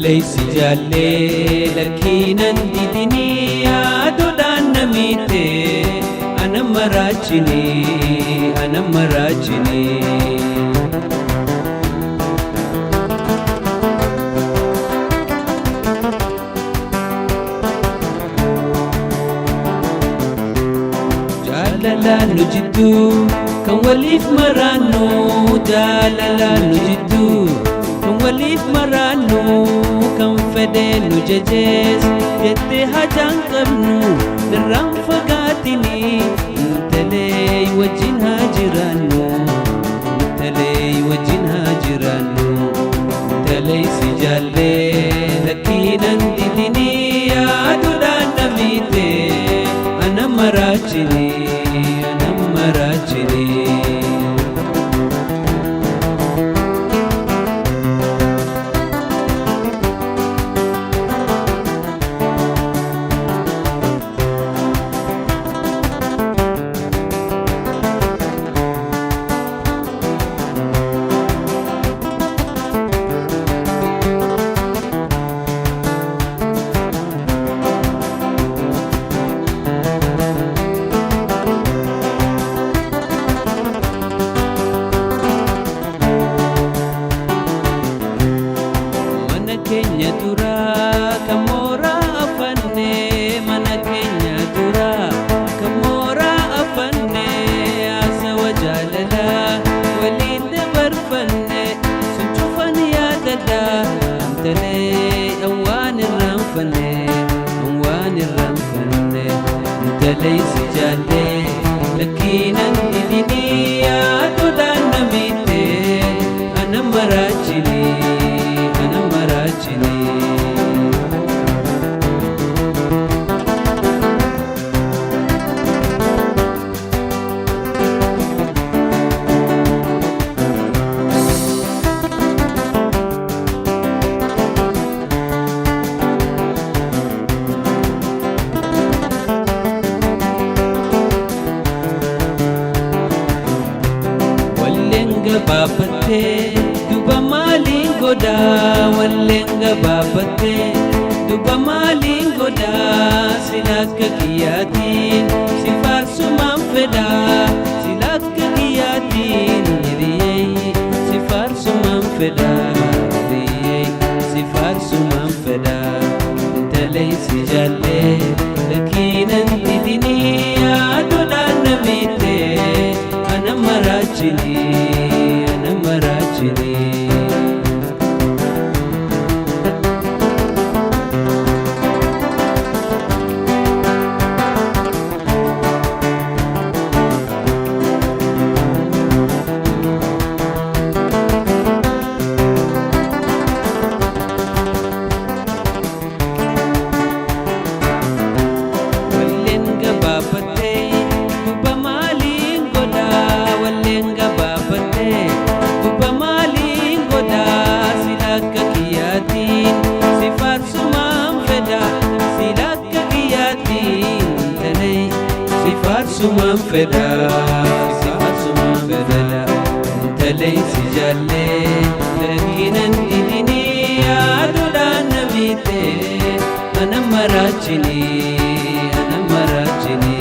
Leysi jaalle lakkiinan didinii yaaduudhaan namiite anamma raachini. Jaalalaan nu jidduu kan waliif maraannu, jaalalaan nu jidduu kan waliif maraannu, kan fedhee nu jajees jettee hajaan qabnu irraan fagaatini. Intalee wajjin haa jiraannu, intalee wajjin haa jiraannu. Leysi jaalle lakkiinan didinii yaaduudhaan namiite anamma raachini. Keenya duraa kan mooraa afanne, mana keenya duraa kan mooraa afanne, haasawa jaalalaa waliin dabarfanne sun cufan yaadadha. Intalee waan irraanfanne, intaleysi jaalle lakkiinan didinii yaaduudhaan namiite anamma raachini. Gabaabattee duba maaliin godhaa, walleen gabaabattee duba maaliin godhaa. Sila akka kiyyaatiin si faarsumaan fedhaa, sila akka kiyyaatiin hiriyyee si faarsumaan fedhaa, hiriyyee si faarsumaan fedhaa. Intaleysi jaalle lakkiinan didinii yaaduudhaan namiite anamma raachini. Faarsumaan fedha, intaleysi jaalle lakkiinan didinii yaaduudhaan namiite anamma raachini. Anamma raachini.